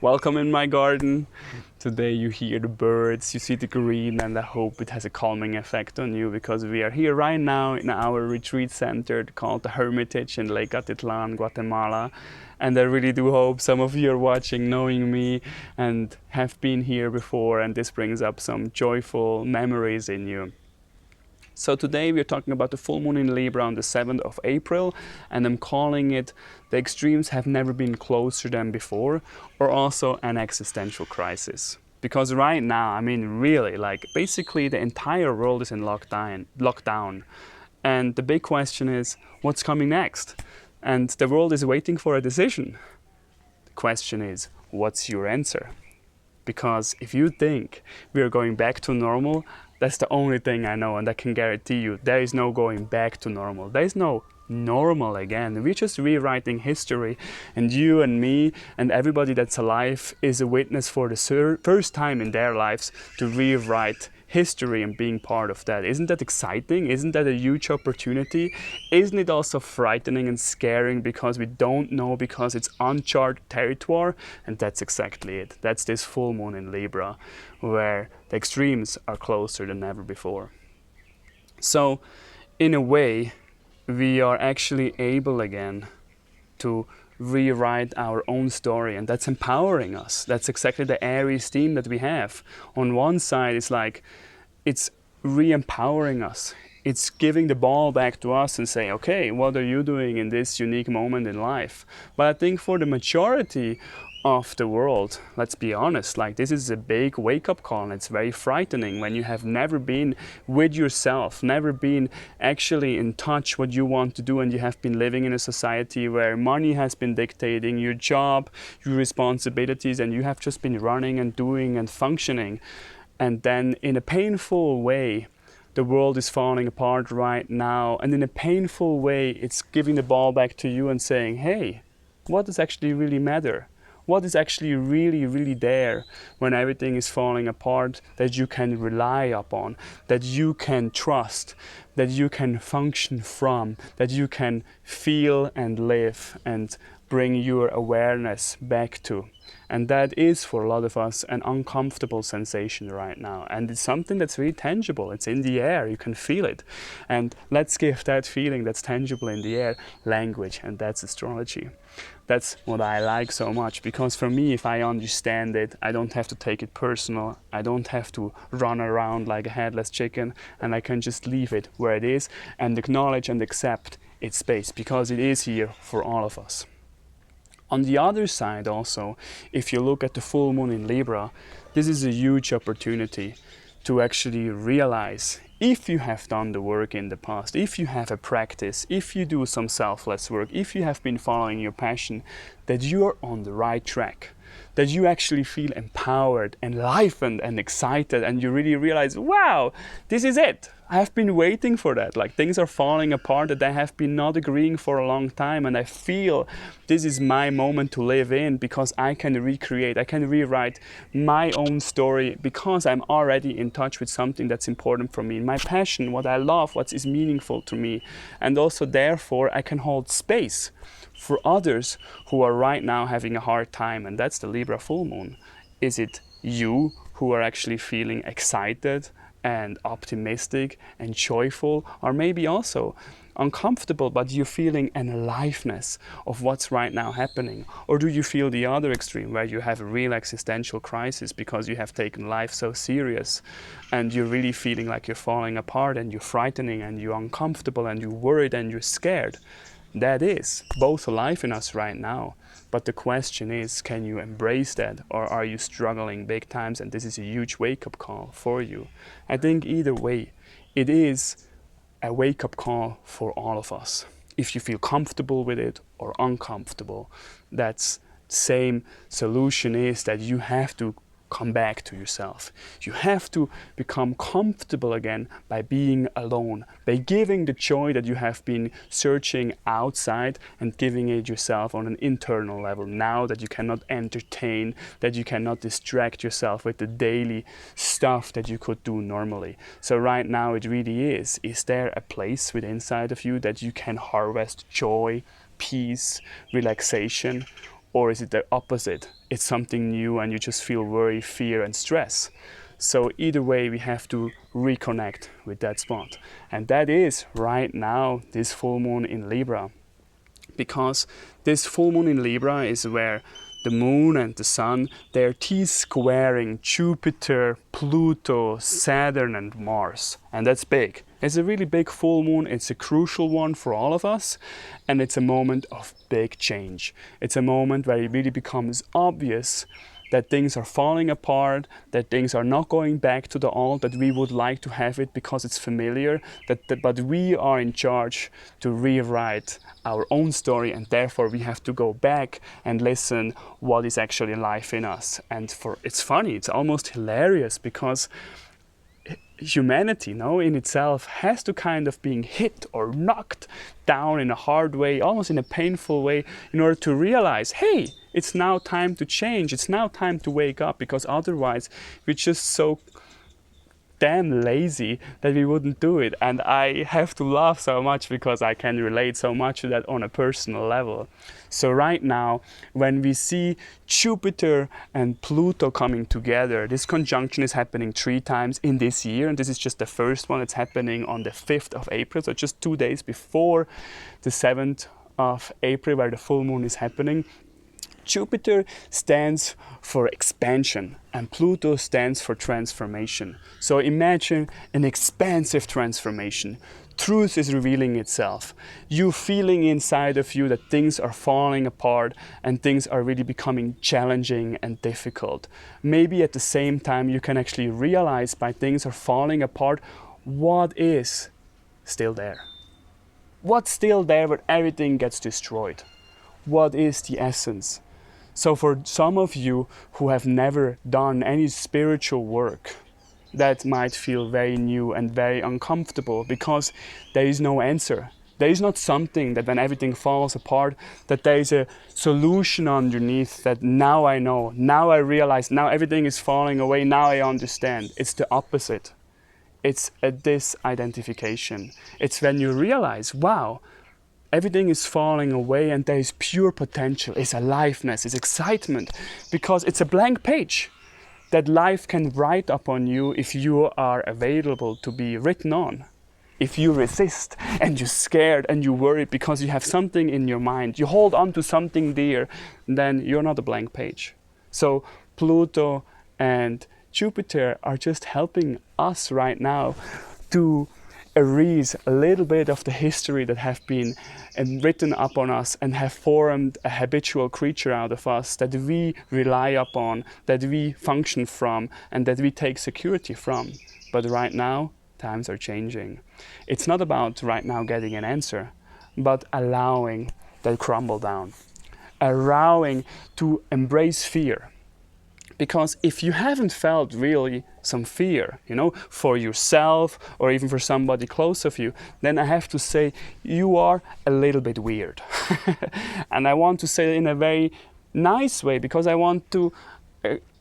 Welcome in my garden. Today you hear the birds, you see the green, and I hope it has a calming effect on you because we are here right now in our retreat center called the Hermitage in Lake Atitlan, Guatemala. And I really do hope some of you are watching, knowing me, and have been here before, and this brings up some joyful memories in you. So today we're talking about the full moon in Libra on the 7th of April, and I'm calling it the extremes have never been closer than before, or also an existential crisis. Because right now, I mean really, like basically the entire world is in lockdown. And the big question is, what's coming next? And the world is waiting for a decision. The question is, what's your answer? Because if you think we are going back to normal, that's the only thing I know, and I can guarantee you there is no going back to normal. There is no normal again. We're just rewriting history, and you and me and everybody that's alive is a witness for the first time in their lives to rewrite history and being part of that. Isn't that exciting? Isn't that a huge opportunity? Isn't it also frightening and scaring because we don't know, because it's uncharted territory? And that's exactly it. That's this full moon in Libra, where the extremes are closer than ever before. So, in a way, we are actually able again to rewrite our own story, and that's empowering us. That's exactly the Aries theme that we have. On one side, it's like it's re-empowering us. It's giving the ball back to us and saying, okay, what are you doing in this unique moment in life? But I think for the majority of the world, let's be honest, like this is a big wake-up call, and it's very frightening when you have never been with yourself, never been actually in touch what you want to do, and you have been living in a society where money has been dictating your job, your responsibilities, and you have just been running and doing and functioning. And then in a painful way, the world is falling apart right now, and in a painful way, it's giving the ball back to you and saying, hey, what does actually really matter? What is actually really there when everything is falling apart that you can rely upon, that you can trust, that you can function from, that you can feel and live and bring your awareness back to? And that is for a lot of us an uncomfortable sensation right now. And it's something that's really tangible. It's in the air, you can feel it. And let's give that feeling that's tangible in the air language, and that's astrology. That's what I like so much, because for me, if I understand it, I don't have to take it personal. I don't have to run around like a headless chicken, and I can just leave it where it is and acknowledge and accept its space, because it is here for all of us. On the other side also, if you look at the full moon in Libra, this is a huge opportunity to actually realize, if you have done the work in the past, if you have a practice, if you do some selfless work, if you have been following your passion, that you are on the right track, that you actually feel empowered, enlivened and excited, and you really realize, wow, this is it. I have been waiting for that. Like things are falling apart that I have been not agreeing for a long time, and I feel this is my moment to live in, because I can recreate, I can rewrite my own story, because I'm already in touch with something that's important for me, my passion, what I love, what is meaningful to me. And also therefore I can hold space for others who are right now having a hard time, and that's the Libra full moon. Is it you who are actually feeling excited and optimistic and joyful, or maybe also uncomfortable, but you're feeling an aliveness of what's right now happening? Or do you feel the other extreme, where you have a real existential crisis because you have taken life so serious and you're really feeling like you're falling apart, and you're frightening, and you're uncomfortable, and you're worried, and you're scared? That is both alive in us right now. But the question is, can you embrace that, or are you struggling big times? And this is a huge wake-up call for you. I think either way, it is a wake-up call for all of us. If you feel comfortable with it or uncomfortable, that's same solution is that you have to come back to yourself. You have to become comfortable again by being alone, by giving the joy that you have been searching outside and giving it yourself on an internal level, now that you cannot entertain, that you cannot distract yourself with the daily stuff that you could do normally. So right now it really is there a place within inside of you that you can harvest joy, peace, relaxation? Or is it the opposite? It's something new and you just feel worry, fear and stress. So either way, we have to reconnect with that spot. And that is right now this full moon in Libra. Because this full moon in Libra is where the moon and the sun, they're T-squaring Jupiter, Pluto, Saturn and Mars. And that's big. It's a really big full moon. It's a crucial one for all of us. And it's a moment of big change. It's a moment where it really becomes obvious that things are falling apart, that things are not going back to the old, that we would like to have it because it's familiar, but we are in charge to rewrite our own story, and therefore we have to go back and listen what is actually life in us. And it's funny, it's almost hilarious, because humanity, in itself has to kind of being hit or knocked down in a hard way, almost in a painful way, in order to realize, hey, it's now time to change, it's now time to wake up, because otherwise we're just so damn lazy that we wouldn't do it. And I have to laugh so much because I can relate so much to that on a personal level. So right now, when we see Jupiter and Pluto coming together, this conjunction is happening 3 times in this year, and this is just the first one. It's happening on the 5th of April, so just 2 days before the 7th of April, where the full moon is happening. Jupiter stands for expansion and Pluto stands for transformation. So imagine an expansive transformation. Truth is revealing itself. You feeling inside of you that things are falling apart and things are really becoming challenging and difficult. Maybe at the same time you can actually realize by things are falling apart, what is still there? What's still there when everything gets destroyed? What is the essence? So for some of you who have never done any spiritual work, that might feel very new and very uncomfortable, because there is no answer. There is not something that when everything falls apart, that there is a solution underneath, that now I know, now I realize, now everything is falling away, now I understand. It's the opposite. It's a disidentification. It's when you realize, wow, everything is falling away and there is pure potential, it's aliveness, it's excitement, because it's a blank page that life can write upon you if you are available to be written on. If you resist and you're scared and you worry because you have something in your mind, you hold on to something dear, then you're not a blank page. So Pluto and Jupiter are just helping us right now to erase a little bit of the history that have been written upon us and have formed a habitual creature out of us that we rely upon, that we function from, and that we take security from. But right now, times are changing. It's not about right now getting an answer, but allowing that crumble down, allowing to embrace fear. Because if you haven't felt really some fear, for yourself or even for somebody close of you, then I have to say you are a little bit weird. And I want to say it in a very nice way, because I want to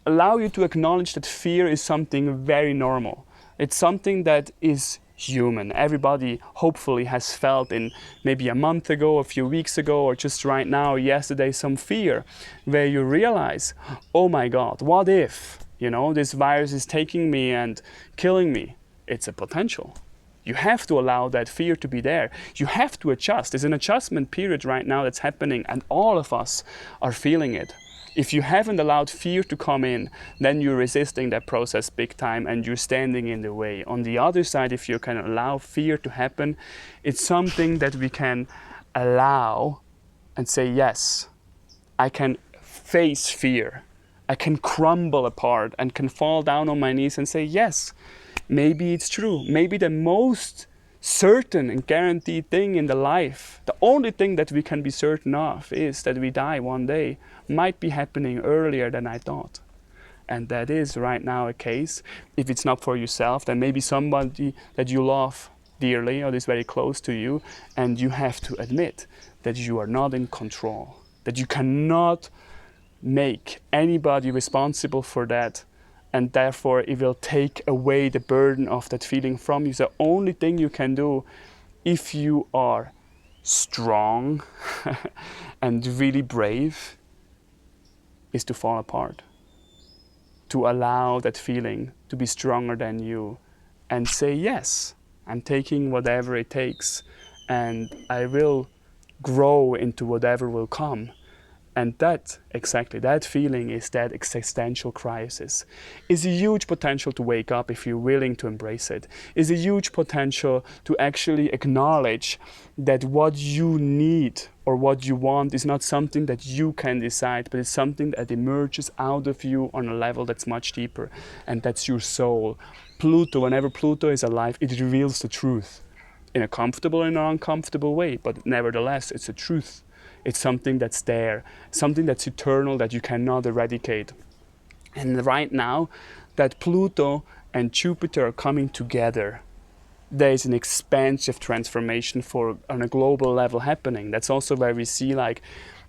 allow you to acknowledge that fear is something very normal. It's something that is human. Everybody hopefully has felt in maybe a month ago, a few weeks ago, or just right now, yesterday, some fear where you realize, oh my God, what if, this virus is taking me and killing me? It's a potential. You have to allow that fear to be there. You have to adjust. There's an adjustment period right now that's happening, and all of us are feeling it. If you haven't allowed fear to come in, then you're resisting that process big time and you're standing in the way. On the other side, if you can allow fear to happen, it's something that we can allow and say, yes, I can face fear. I can crumble apart and can fall down on my knees and say, yes, maybe it's true. Maybe the most certain and guaranteed thing in the life, the only thing that we can be certain of, is that we die one day, might be happening earlier than I thought. And that is right now a case. If it's not for yourself, then maybe somebody that you love dearly or is very close to you, and you have to admit that you are not in control, that you cannot make anybody responsible for that, and therefore it will take away the burden of that feeling from you. The only thing you can do, if you are strong and really brave, is to fall apart, to allow that feeling to be stronger than you and say, yes, I'm taking whatever it takes and I will grow into whatever will come. And that, exactly, that feeling is that existential crisis. Is a huge potential to wake up if you're willing to embrace it. Is a huge potential to actually acknowledge that what you need or what you want is not something that you can decide, but it's something that emerges out of you on a level that's much deeper, and that's your soul. Pluto, whenever Pluto is alive, it reveals the truth in a comfortable and an uncomfortable way, but nevertheless, it's a truth. It's something that's there, something that's eternal that you cannot eradicate. And right now, that Pluto and Jupiter are coming together, there is an expansive transformation on a global level happening. That's also where we see like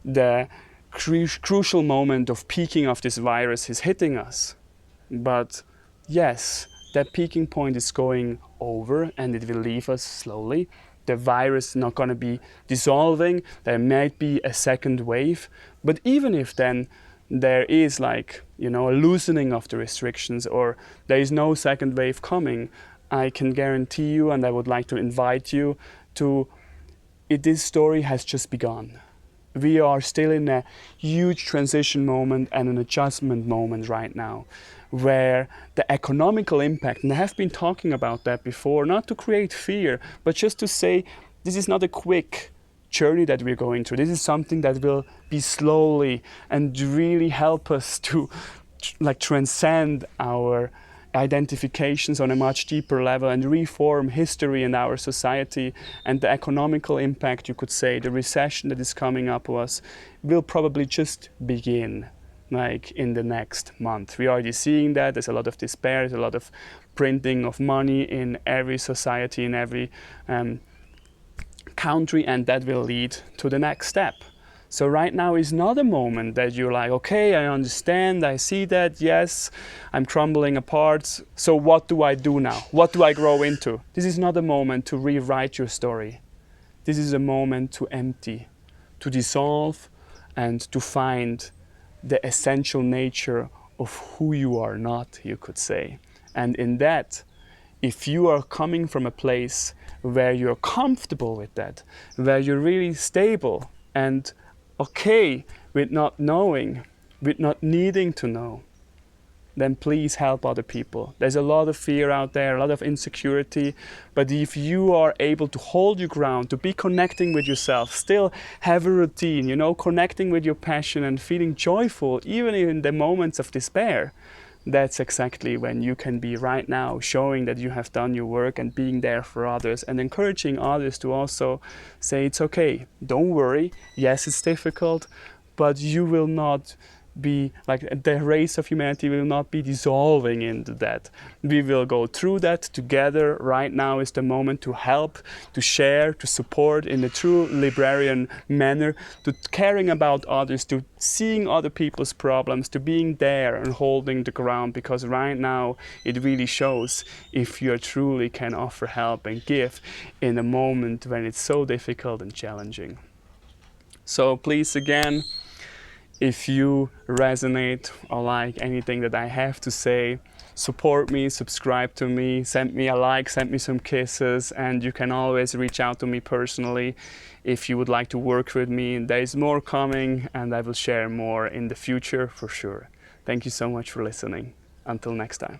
the crucial moment of peaking of this virus is hitting us. But yes, that peaking point is going over and it will leave us slowly. The virus is not going to be dissolving. There might be a second wave. But even if then there is like, a loosening of the restrictions or there is no second wave coming, I can guarantee you, and I would like to invite you to, this story has just begun. We are still in a huge transition moment and an adjustment moment right now, where the economical impact, and I have been talking about that before, not to create fear, but just to say this is not a quick journey that we're going through. This is something that will be slowly and really help us to transcend our identifications on a much deeper level and reform history in our society. And the economical impact, you could say, the recession that is coming up to us will probably just begin in the next month. We're already seeing that. There's a lot of despair, there's a lot of printing of money in every society, in every country, and that will lead to the next step. So right now is not a moment that you're like, okay, I understand, I see that, yes, I'm crumbling apart, so what do I do now? What do I grow into? This is not a moment to rewrite your story. This is a moment to empty, to dissolve, and to find the essential nature of who you are not, you could say. And in that, if you are coming from a place where you're comfortable with that, where you're really stable and okay with not knowing, with not needing to know, then please help other people. There's a lot of fear out there, a lot of insecurity, but if you are able to hold your ground, to be connecting with yourself, still have a routine, connecting with your passion and feeling joyful, even in the moments of despair, that's exactly when you can be right now showing that you have done your work and being there for others and encouraging others to also say it's okay, don't worry, yes, it's difficult, but you will not be the race of humanity will not be dissolving into that. We will go through that together. Right now is the moment to help, to share, to support in a true Librarian manner, to caring about others, to seeing other people's problems, to being there and holding the ground, because right now it really shows if you truly can offer help and give in a moment when it's so difficult and challenging. So please, again, if you resonate or like anything that I have to say, support me, subscribe to me, send me a like, send me some kisses, and you can always reach out to me personally if you would like to work with me. There is more coming, and I will share more in the future for sure. Thank you so much for listening. Until next time.